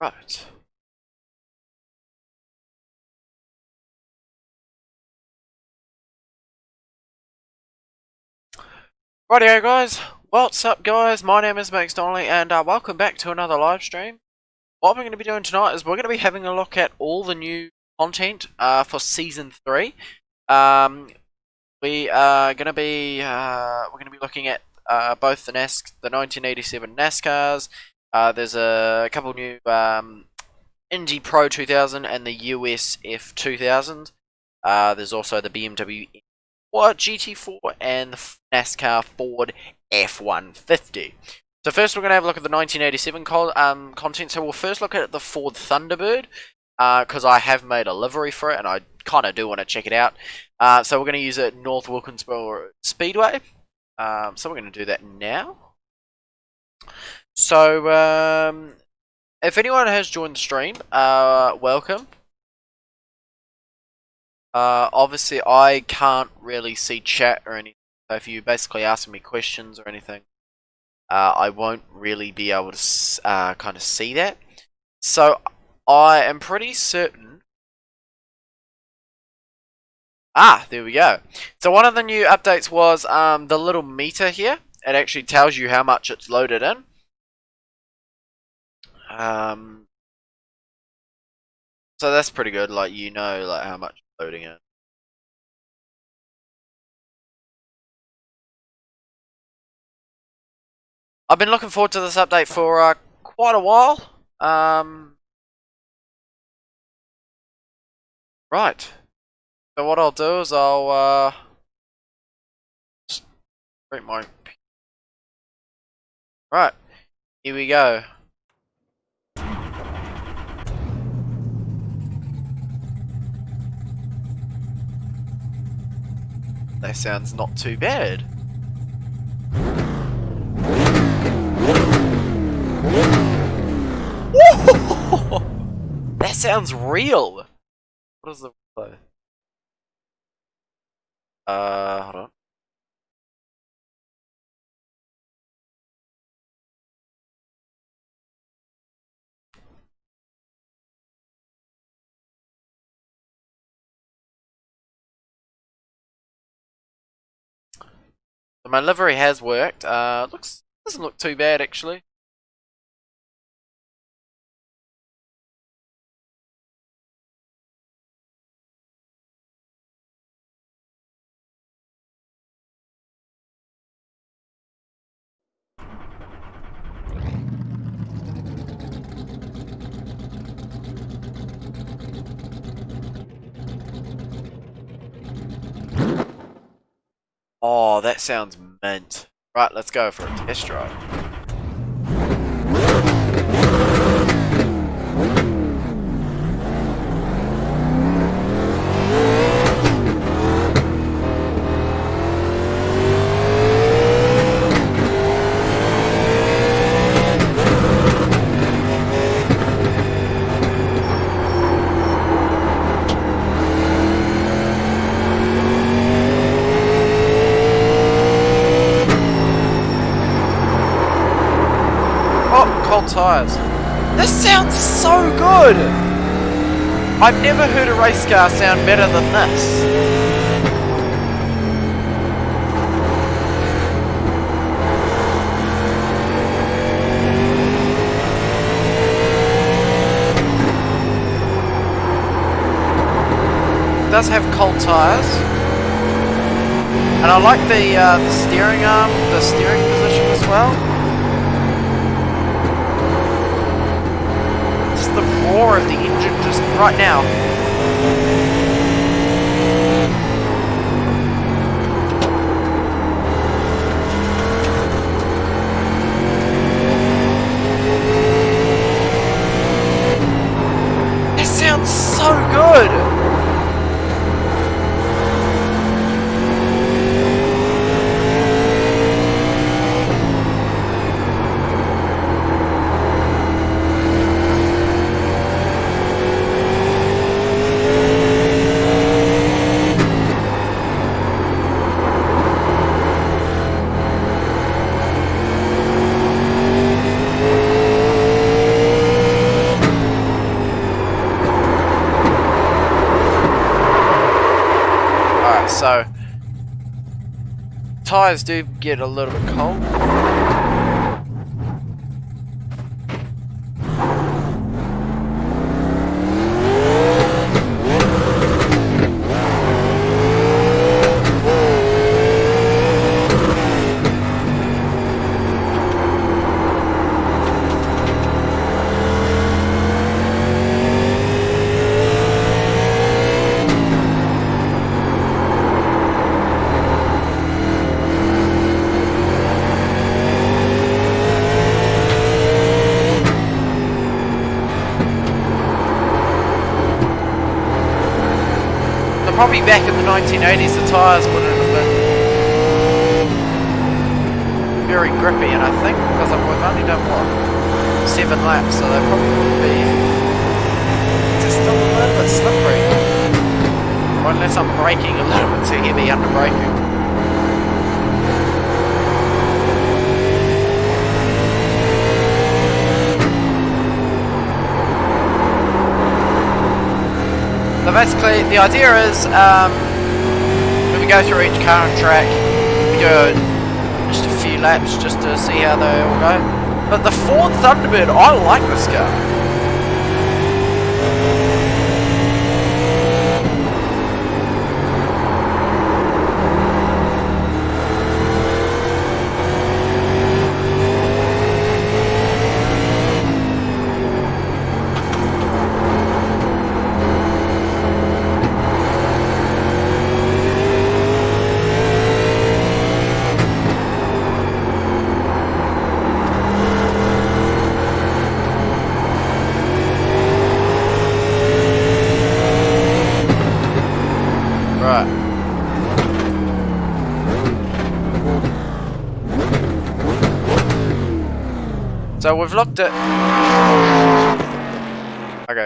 Right. Rightio guys, what's up guys, my name is Max Donnelly and welcome back to another live stream. What we're going to be doing tonight is we're going to be having a look at all the new content for Season 3. We are going to be, looking at both the 1987 NASCARs. There's a couple new Indy Pro 2000 and the US F2000. There's also the BMW M4 GT4 and the NASCAR Ford F-150. So first we're going to have a look at the 1987 content. So we'll first look at the Ford Thunderbird, because I have made a livery for it and I kind of do want to check it out. So we're going to use it at North Wilkinsville Speedway. So we're going to do that now. So if anyone has joined the stream, welcome. Obviously I can't really see chat or anything, so if you basically ask me questions or anything, I won't really be able to kind of see that. So I am pretty certain. There we go. So one of the new updates was the little meter here. It actually tells you how much it's loaded in. So that's pretty good. Like, you know, like how much it's loading in. I've been looking forward to this update for quite a while. Right. So what I'll do is I'll break my. Right. Here we go. That sounds not too bad. That sounds real. What is the hold on. So my livery has worked. Doesn't look too bad actually. Oh, that sounds mint. Right, let's go for a test drive. Cold tires. This sounds so good! I've never heard a race car sound better than this. It does have cold tires. And I like the steering arm, the steering position as well. The roar of the engine just right now. That sounds so good. tyres do get a little bit cold. Probably back in the 1980s the tyres wouldn't have been very grippy, and I think because we've only done what, 7 laps, so they probably would be just still a little bit slippery, or unless I'm braking a little bit too heavy under braking. So basically, the idea is, when we go through each car and track, we do just a few laps just to see how they all go. But the Ford Thunderbird, I like this car.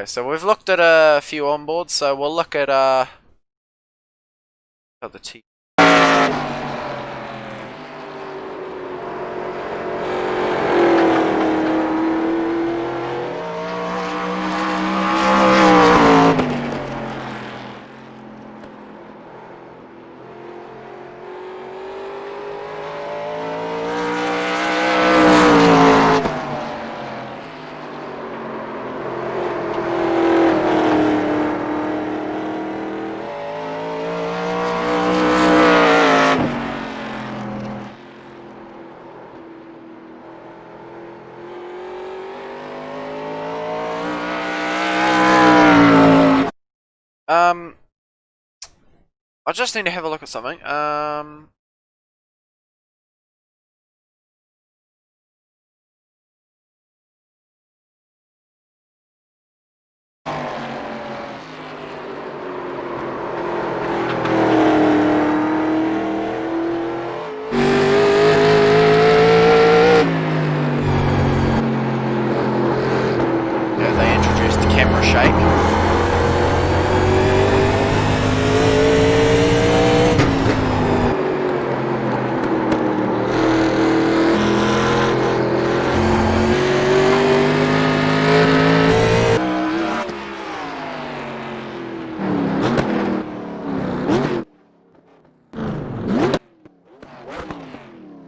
So we've looked at a few onboards, so we'll look at the T. I just need to have a look at something. Yeah, they introduced camera shake.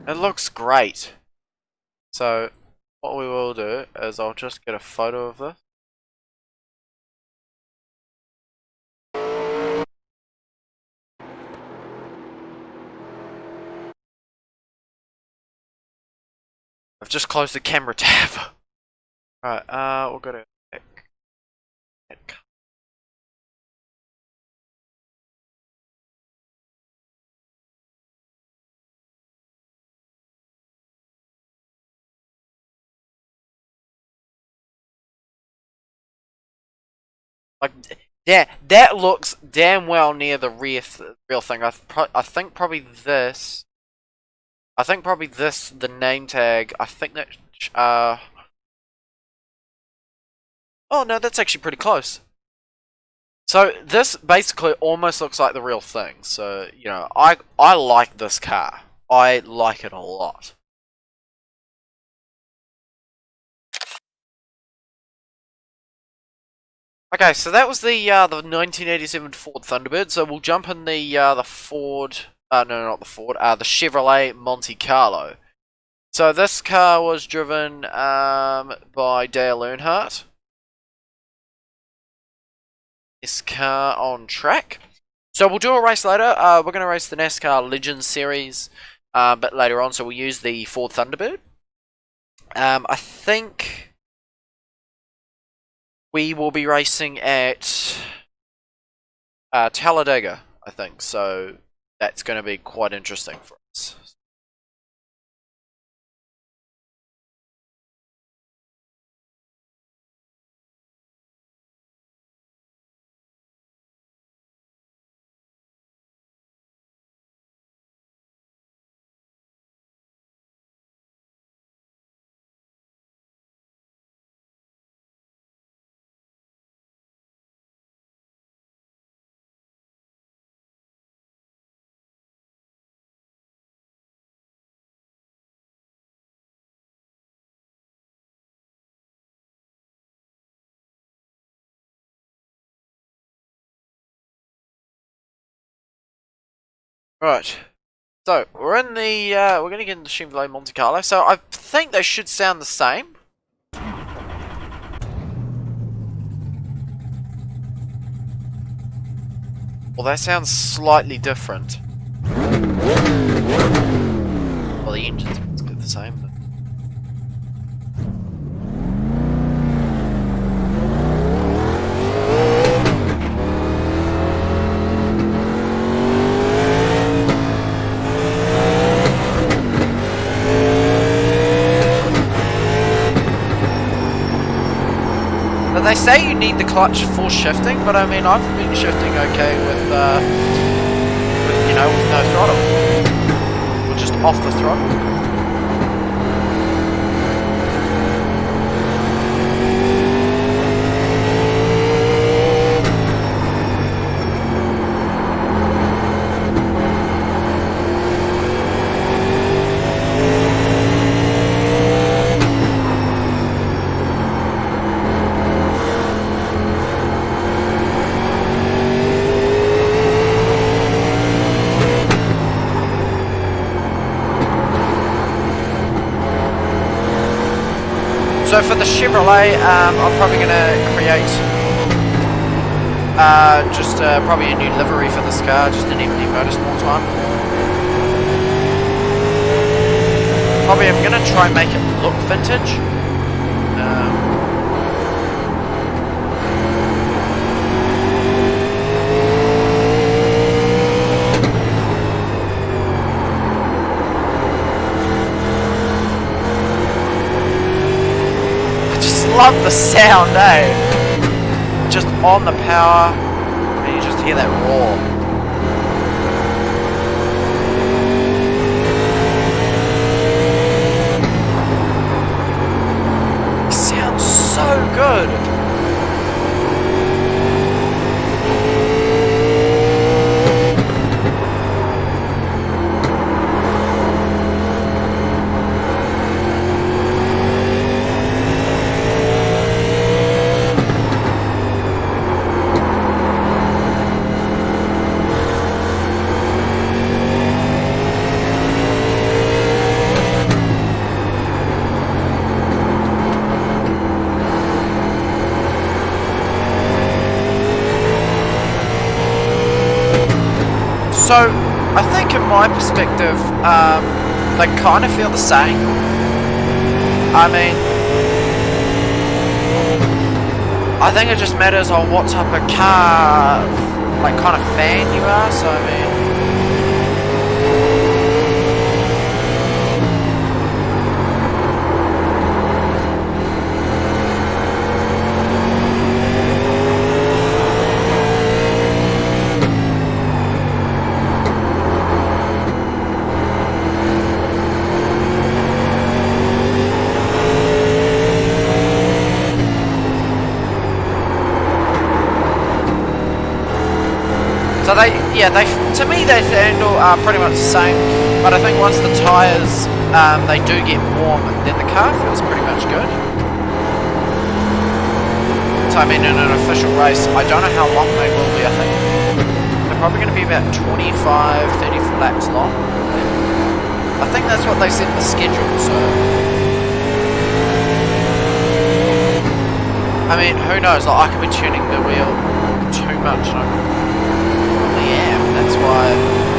It looks great. So what we will do is I'll just get a photo of this. I've just closed the camera tab. Right, we'll go to like that looks damn well near the real thing. I think probably this. I think probably this, the name tag. I think that. Oh no, that's actually pretty close. So this basically almost looks like the real thing. So you know, I like this car. I like it a lot. Okay, so that was the 1987 Ford Thunderbird. So we'll jump in the Ford no, not the Ford, the Chevrolet Monte Carlo. So this car was driven by Dale Earnhardt. This car on track. So we'll do a race later. We're going to race the NASCAR Legends Series a bit later on. So we'll use the Ford Thunderbird. I think we will be racing at Talladega, I think. So that's going to be quite interesting for us. Right. So we're in the we're going to get in the Chevrolet Monte Carlo. So I think they should sound the same. Well, that sounds slightly different. Well, the engine's the same. But... They say you need the clutch for shifting, but I mean, I've been shifting okay with you know, with no throttle. Or just off the throttle. So for the Chevrolet, I'm probably going to create just probably a new livery for this car, just an empty motorsports one. Probably I'm going to try and make it look vintage. Love the sound, eh? Just on the power, and you just hear that roar. It sounds so good. So, I think in my perspective, they kind of feel the same. I mean, I think it just matters on what type of car, like, kind of fan you are, so I mean... So to me they handle pretty much the same, but I think once the tyres they do get warm, then the car feels pretty much good. So I mean, in an official race, I don't know how long they will be. I think they're probably going to be about 25, 30 laps long. I think that's what they said in the schedule, so... I mean, who knows, like, I could be tuning the wheel too much, and I probably am, that's why...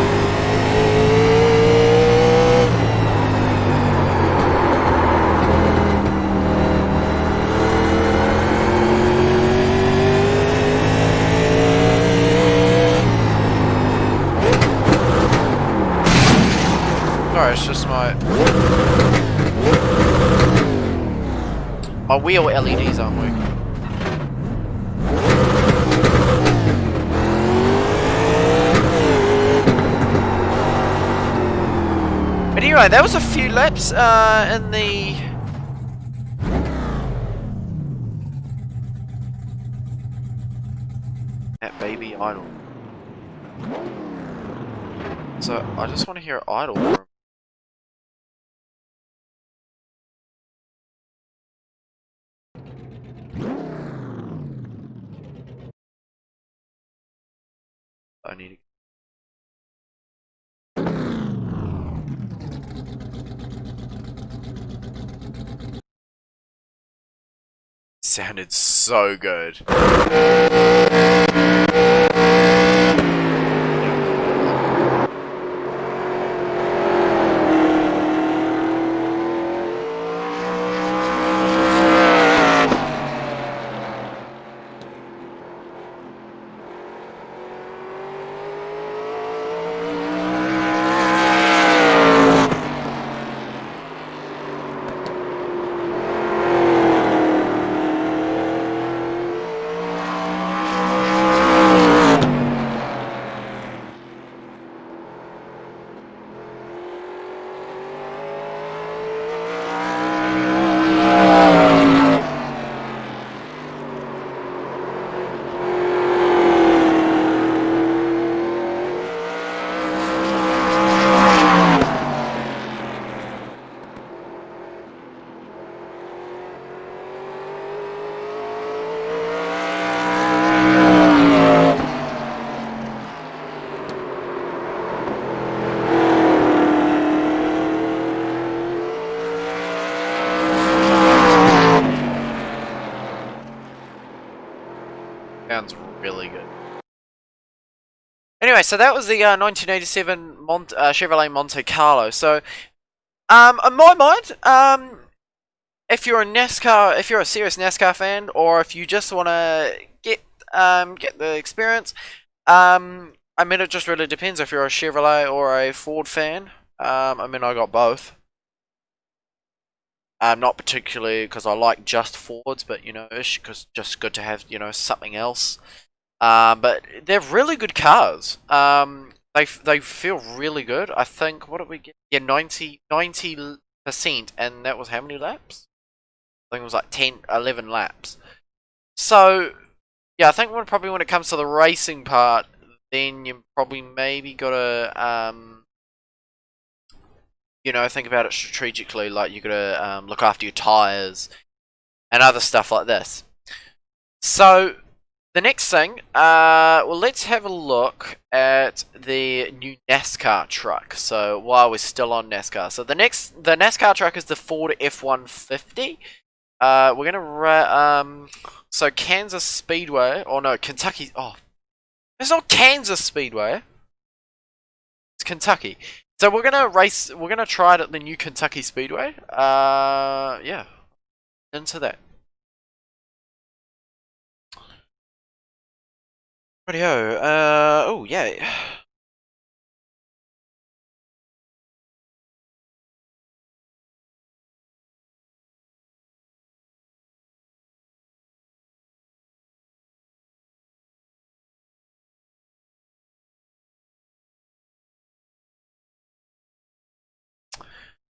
Sorry, it's just my wheel LEDs aren't working. But anyway, that was a few laps in the that baby idle. So I just want to hear it idle for a I need to... Sounded so good. Sounds really good. Anyway, so that was the 1987 Chevrolet Monte Carlo. So, in my mind, if you're a NASCAR, if you're a serious NASCAR fan, or if you just want to get the experience, I mean, it just really depends if you're a Chevrolet or a Ford fan. I mean, I got both. Not particularly because I like just Fords, but you know, because just good to have, you know, something else. But they're really good cars. They feel really good. I think, what did we get? Yeah, 90%, and that was how many laps? I think it was like 11 laps. So yeah, I think probably when it comes to the racing part, then you probably maybe gotta you know, think about it strategically. Like you gotta look after your tires and other stuff like this. So the next thing, well, let's have a look at the new NASCAR truck. So while we're still on NASCAR, so the NASCAR truck is the Ford F-150. We're gonna so Kansas Speedway, or no, Kentucky. Oh, it's not Kansas Speedway. It's Kentucky. So we're gonna race. We're gonna try it at the new Kentucky Speedway. Yeah, into that. Rightio. Oh yeah.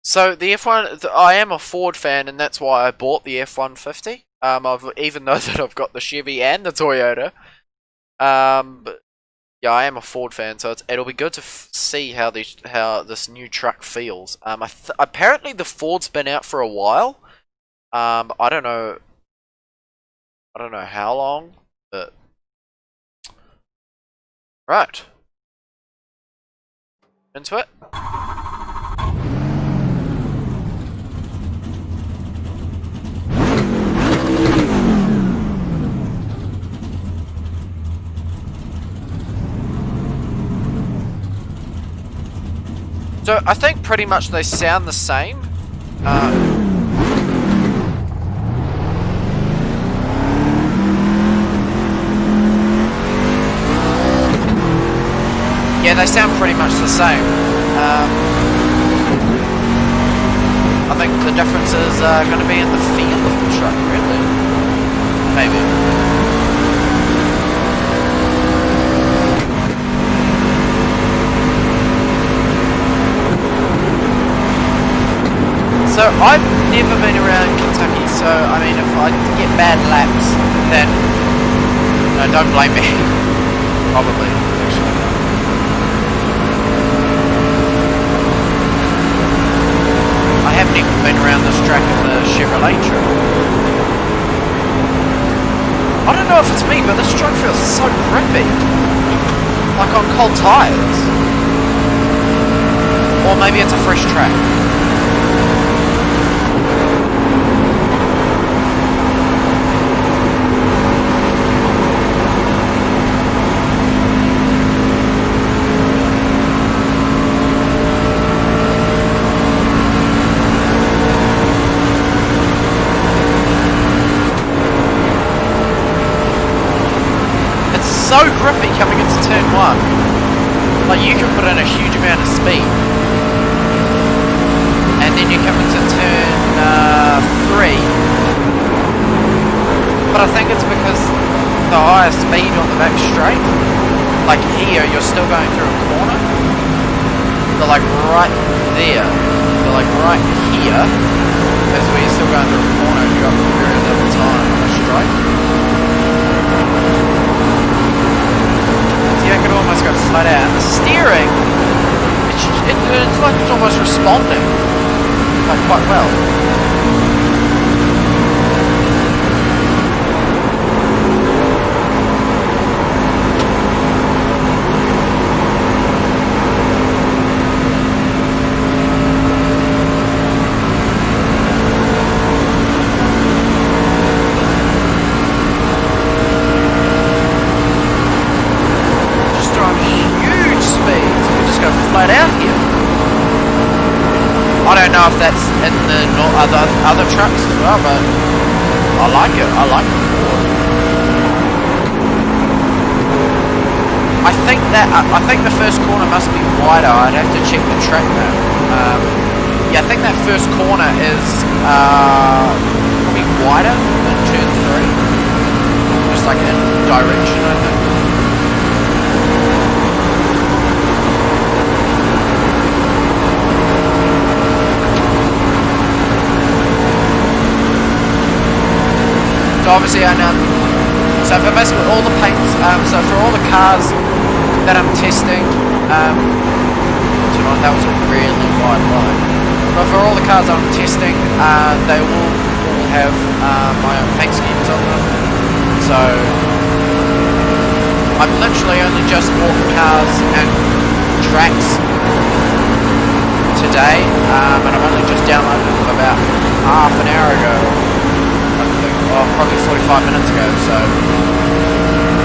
So the F1, I am a Ford fan, and that's why I bought the F-150. Even though that I've got the Chevy and the Toyota. But yeah, I am a Ford fan, so it'll be good to see how this new truck feels. Apparently the Ford's been out for a while. I don't know how long, but right. into it. So I think pretty much they sound the same. Yeah, they sound pretty much the same. I think the difference is going to be in the feel of the truck, really. Maybe. So I've never been around Kentucky, so I mean if I get bad laps, then no, don't blame me. Probably, actually. I haven't even been around this track in the Chevrolet truck. I don't know if it's me, but this truck feels so grippy. Like on cold tyres. Or maybe it's a fresh track. So grippy coming into turn 1. Like you can put in a huge amount of speed, and then you come into turn 3. But I think it's because the higher speed on the back straight. Like here, you're still going through a corner. So like right there, so like right here is where you're still going through a corner. You got very little time on a straight. I could almost go flat out. And the steering, it's like it's almost responding, like quite well. I don't know if that's in the other trucks as well, but I like it. I like the Ford. I think the first corner must be wider. I'd have to check the track map. Yeah, I think that first corner is probably wider than turn 3. Just like in direction, I think. So obviously I know, so for basically all the paints, so for all the cars that I'm testing, that was a really wide line, but for all the cars I'm testing, they will all have my own paint schemes on them. So I've literally only just bought the cars and tracks today, and I've only just downloaded them about half an hour ago. Probably 45 minutes ago, so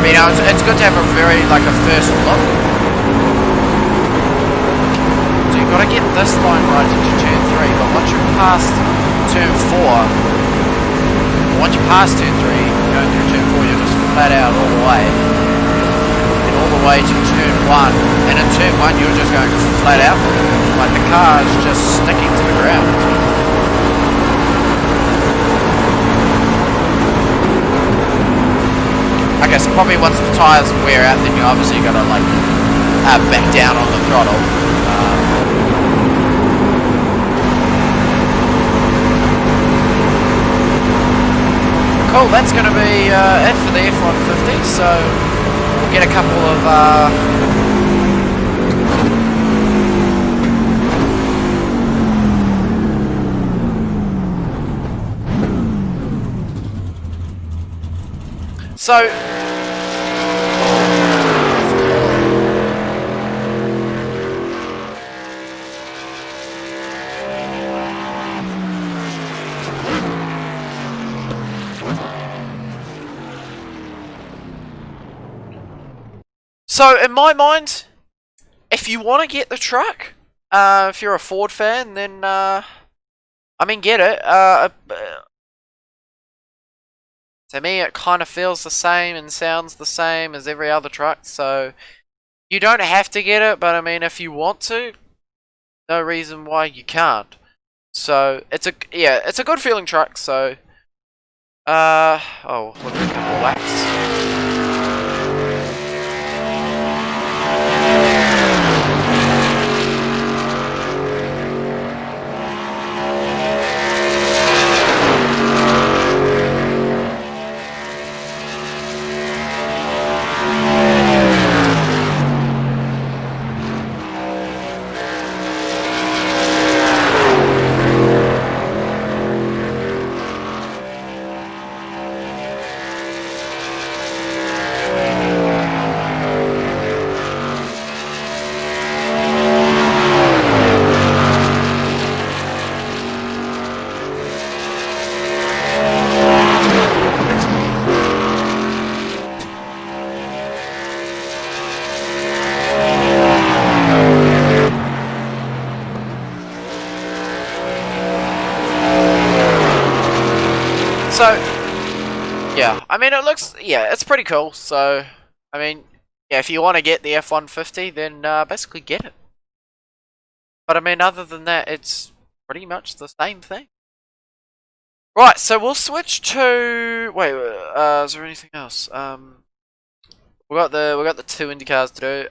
you know, it's good to have a first look. So you've got to get this line right into turn 3, but once you're past turn 4, once you pass turn 3, going through turn 4, you're just flat out all the way, and all the way to turn 1, and in turn 1 you're just going flat out, like the car is just sticking to the ground. I guess probably once the tyres wear out, then you obviously got to back down on the throttle. Cool, that's going to be it for the F-150. So we'll get a couple of So in my mind, if you want to get the truck, if you're a Ford fan, then I mean, get it. To me, it kind of feels the same and sounds the same as every other truck, so you don't have to get it, but I mean, if you want to, no reason why you can't. So it's a good feeling truck. So oh, look at a couple of laps. So, yeah, I mean, it looks, yeah, it's pretty cool. So, I mean, yeah, if you want to get the F-150, then basically get it. But I mean, other than that, it's pretty much the same thing. Right, so we'll switch to, wait, is there anything else? We got the 2 Indy cars to do.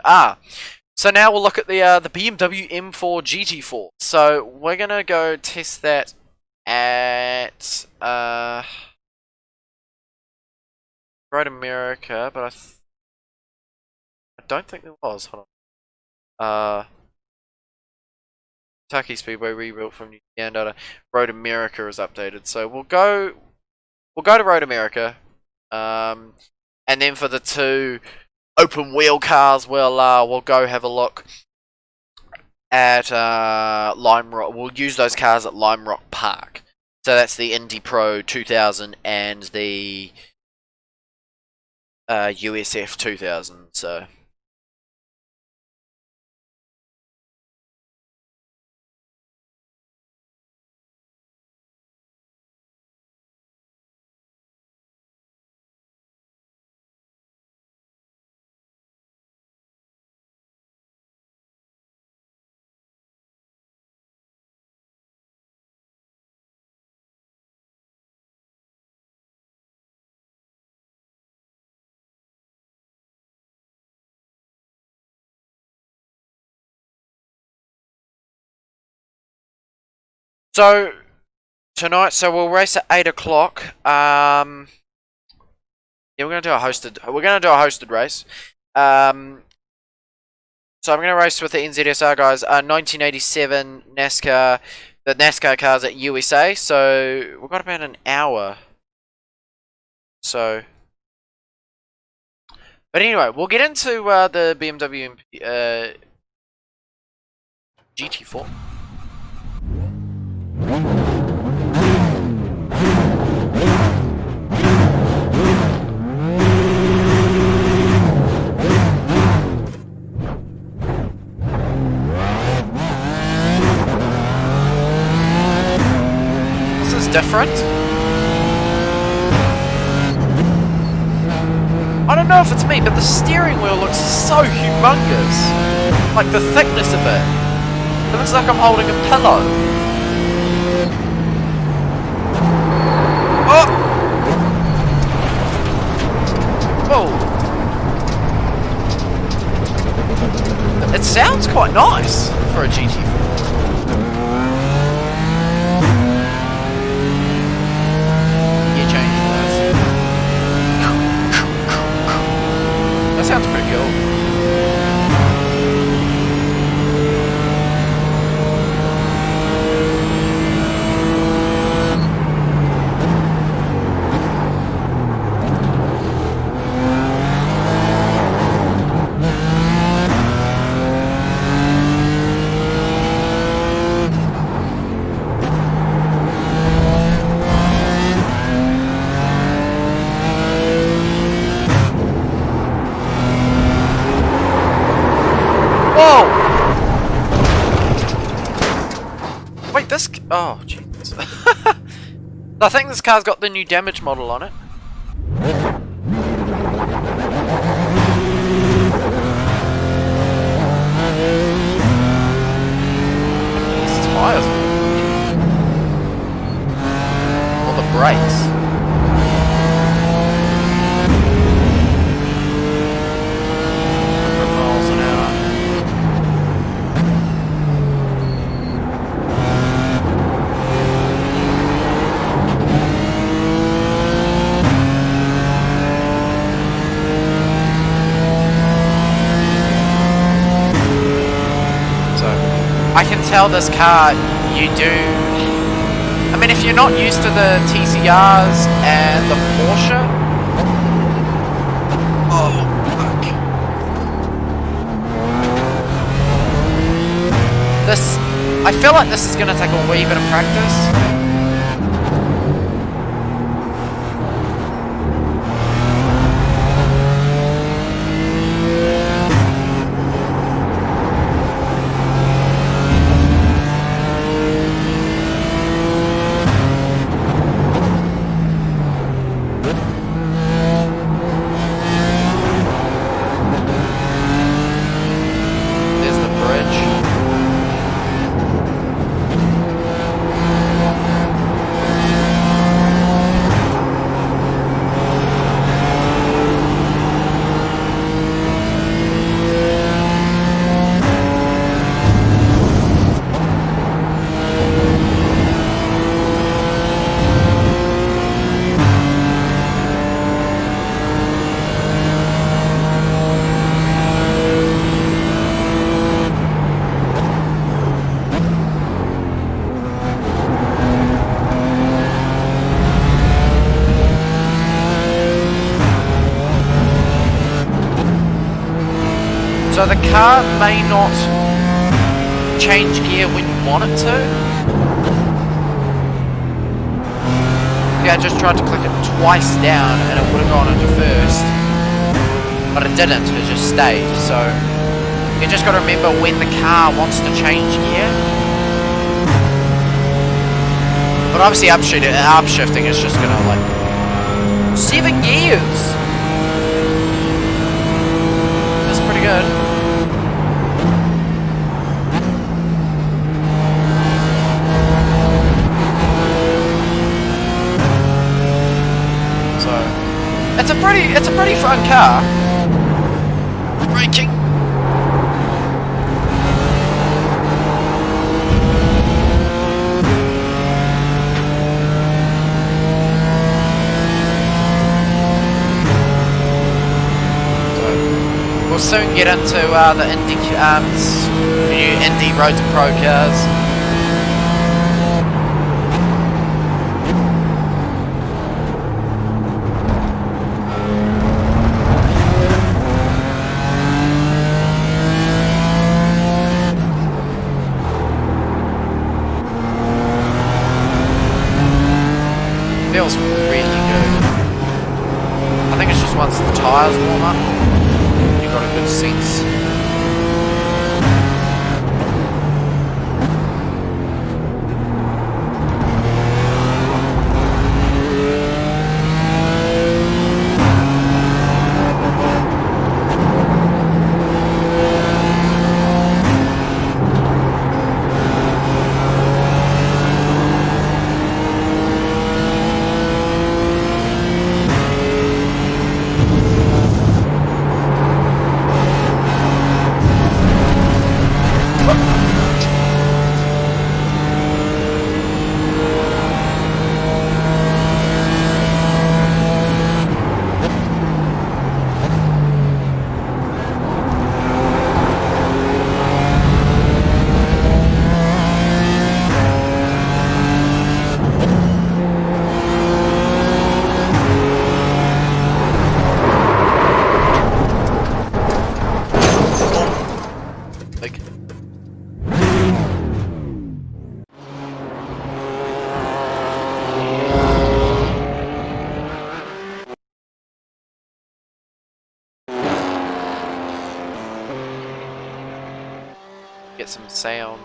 So now we'll look at the BMW M4 GT4. So we're gonna go test that at Road America, but I don't think there was. Hold on. Kentucky Speedway rebuilt from New Zealand. Road America is updated, so we'll go to Road America, and then for the 2 open wheel cars, we'll go have a look at Lime Rock. We'll use those cars at Lime Rock Park. So that's the Indy Pro 2000 and the USF 2000. So. So tonight, we'll race at 8 o'clock. Yeah, we're gonna do a hosted race. So I'm gonna race with the NZSR guys. 1987 NASCAR, the NASCAR cars at USA. So we've got about an hour. So, but anyway, we'll get into the BMW GT4. This is different. I don't know if it's me, but the steering wheel looks so humongous. Like the thickness of it. It looks like I'm holding a pillow. Oh! Whoa! It sounds quite nice for a GT4. Gear change noise. That sounds pretty cool. I think this car's got the new damage model on it. These tires. Or the brakes. 100 miles an hour. I can tell this car, you do. I mean, if you're not used to the TCRs and the Porsche. Oh, fuck. This. I feel like this is going to take a wee bit of practice. So the car may not change gear when you want it to. Yeah, I just tried to click it twice down and it would have gone into first. But it didn't, it just stayed. So you just got to remember when the car wants to change gear. But obviously upshifting is just going to like 7 gears. That's pretty good. It's a pretty fun car. Braking. So, we'll soon get into the new Indy Road to Pro cars. Feels really good. I think it's just once the tyres warm up, you've got a good sense. Get some sounds.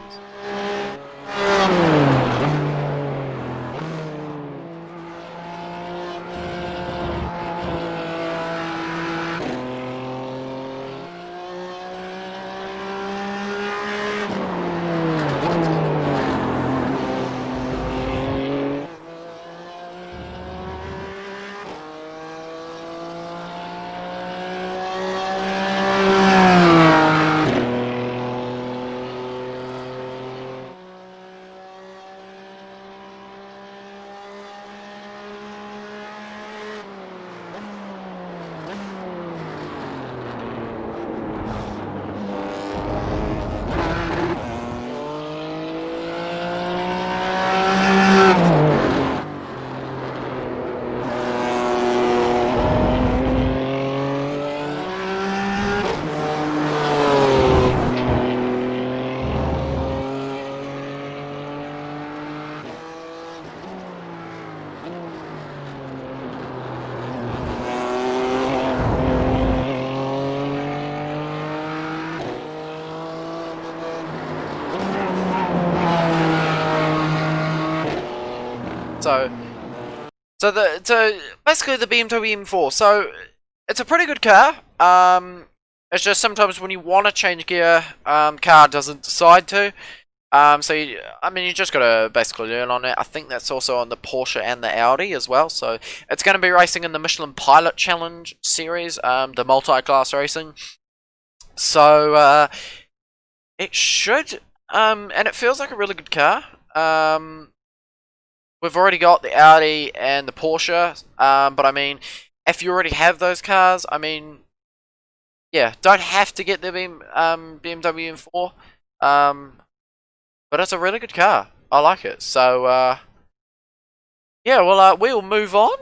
So basically the BMW M4. So it's a pretty good car. It's just sometimes when you want to change gear, car doesn't decide to. You just gotta basically learn on it. I think that's also on the Porsche and the Audi as well. So it's going to be racing in the Michelin Pilot Challenge series, the multi-class racing. So it should, and it feels like a really good car. We've already got the Audi and the Porsche, but I mean, if you already have those cars, I mean, yeah, don't have to get the BMW M4. But it's a really good car. I like it. So, yeah, well, we'll move on.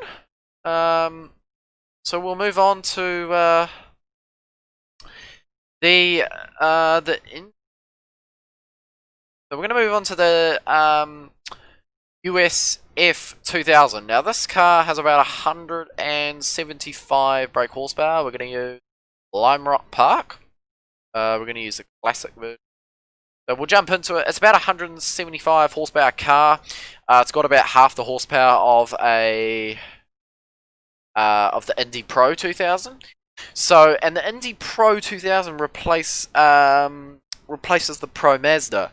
So we'll move on to so we're going to move on to the US F-2000. Now, this car has about 175 brake horsepower. We're going to use Lime Rock Park. We're going to use the classic version. So we'll jump into it. It's about 175 horsepower car. It's got about half the horsepower of the Indy Pro 2000. So, and the Indy Pro 2000 replaces the Pro Mazda.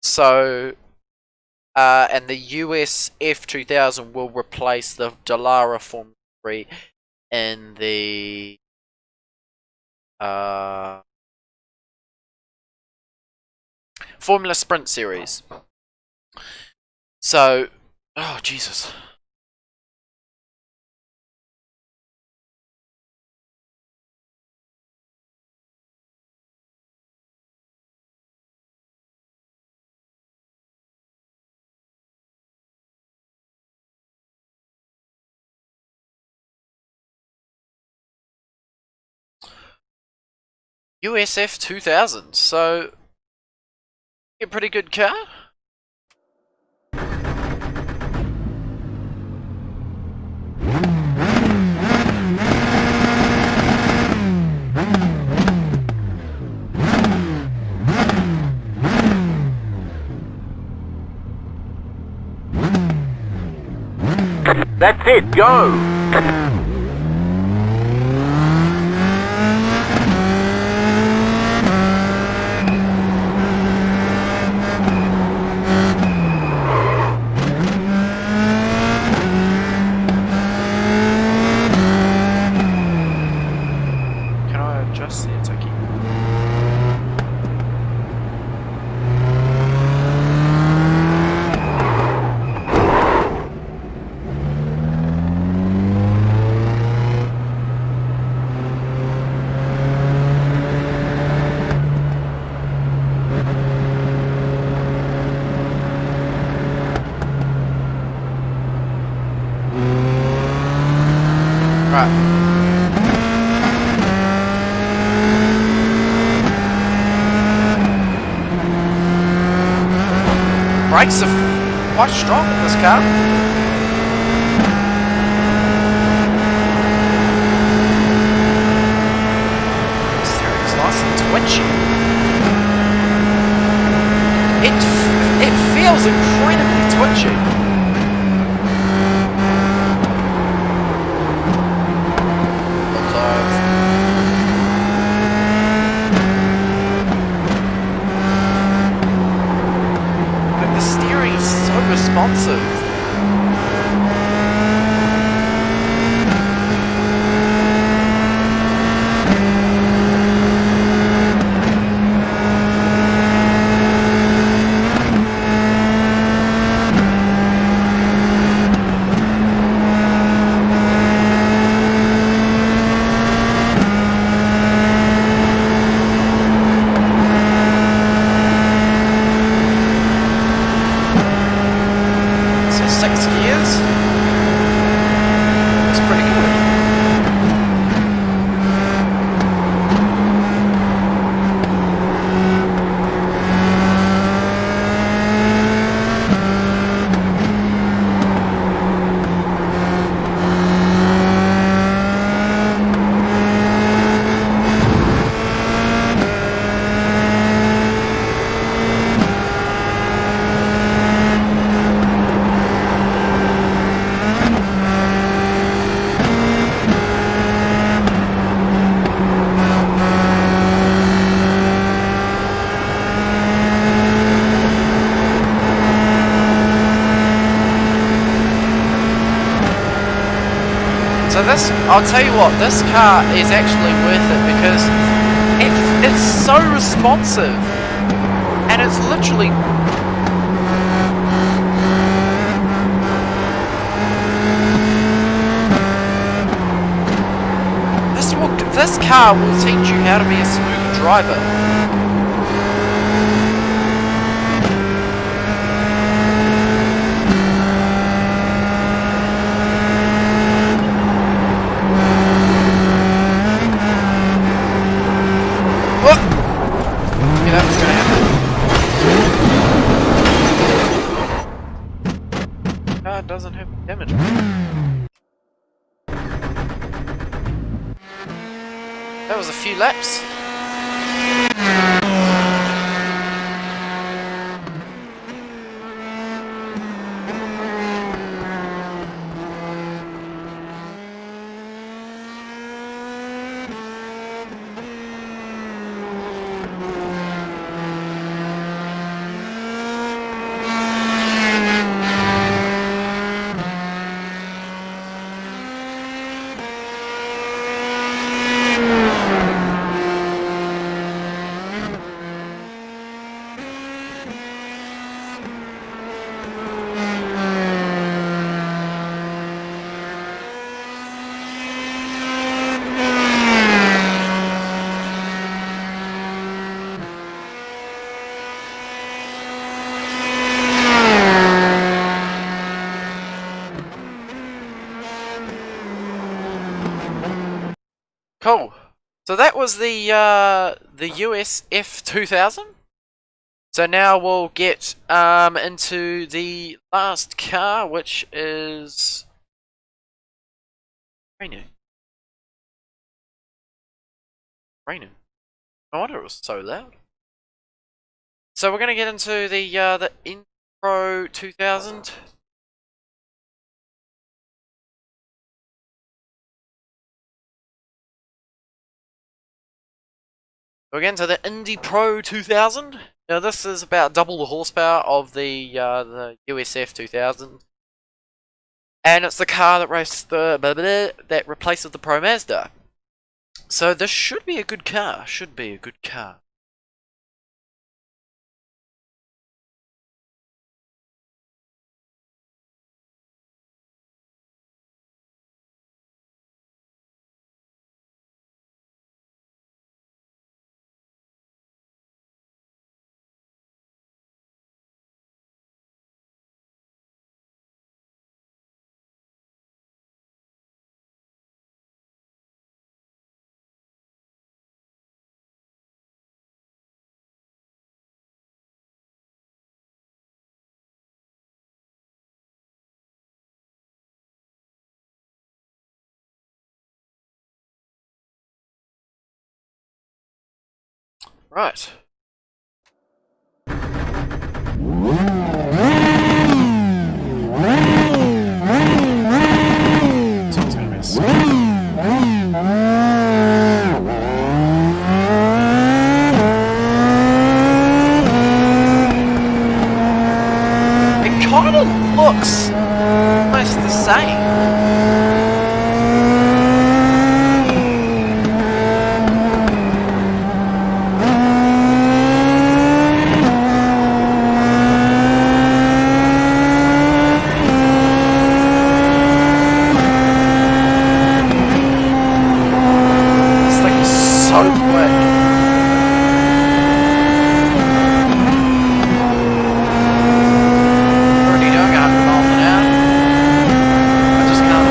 So, and the US F2000 will replace the Dallara Formula 3 in the Formula Sprint series. So, oh Jesus. USF 2000. So, a pretty good car. That's it, go! Can I adjust the Turkey? Brakes are quite strong in this car. Steering's nice and twitchy. It feels incredibly twitchy. Responsive. So this, I'll tell you what, this car is actually worth it because it's so responsive, and it's literally this car will teach you how to be a smooth driver. Yeah, that was gonna happen. Car doesn't have damage. That was a few laps. Cool. So that was the US F2000. So now we'll get into the last car, which is raining. No wonder it was so loud. So we're gonna get into the Indy Pro 2000. We're getting to the Indy Pro 2000. Now this is about double the horsepower of the US F2000, and it's the car that that replaces the Pro Mazda. So this should be a good car. Right. It kind of looks almost the same. Already doing 100 miles an hour. I just can't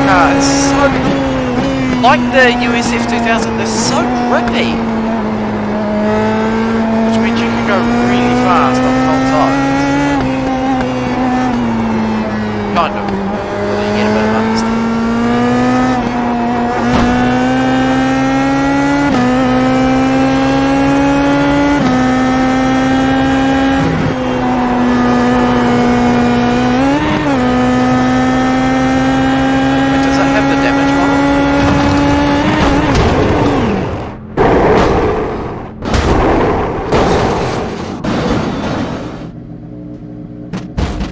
car. It's so like the USF 2000. They're so grippy, which means you can go really fast on cold tires. Kind of. You get a bit of understanding.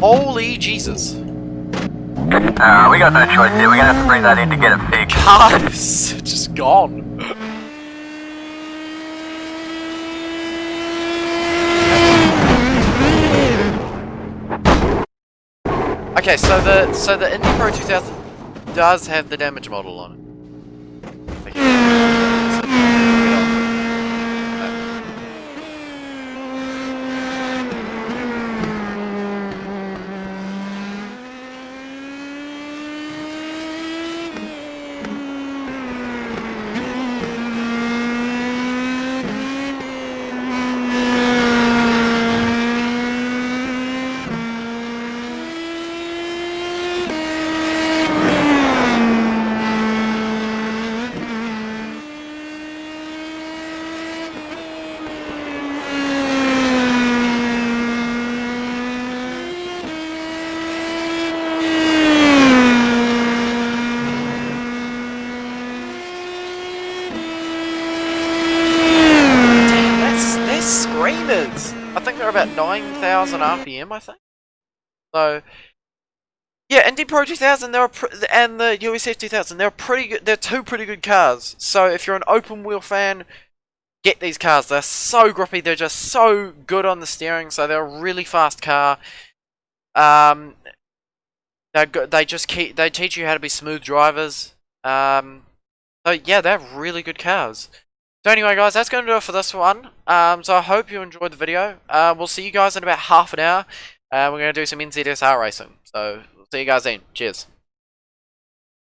Holy Jesus. We got no choice here. We're gonna have to bring that in to get it fixed. God, it's just gone. Okay, so the Indy Pro 2000 does have the damage model on it. Screamers! I think they're about 9,000 RPM, I think. So, yeah, Indy Pro 2000 and the USF 2000, they're pretty good. They're two pretty good cars. So if you're an open wheel fan, get these cars. They're so grippy. They're just so good on the steering. So they're a really fast car. They teach you how to be smooth drivers. So yeah, they're really good cars. So anyway, guys, that's going to do it for this one. So I hope you enjoyed the video. We'll see you guys in about half an hour. We're going to do some NZSR racing. So we'll see you guys then. Cheers.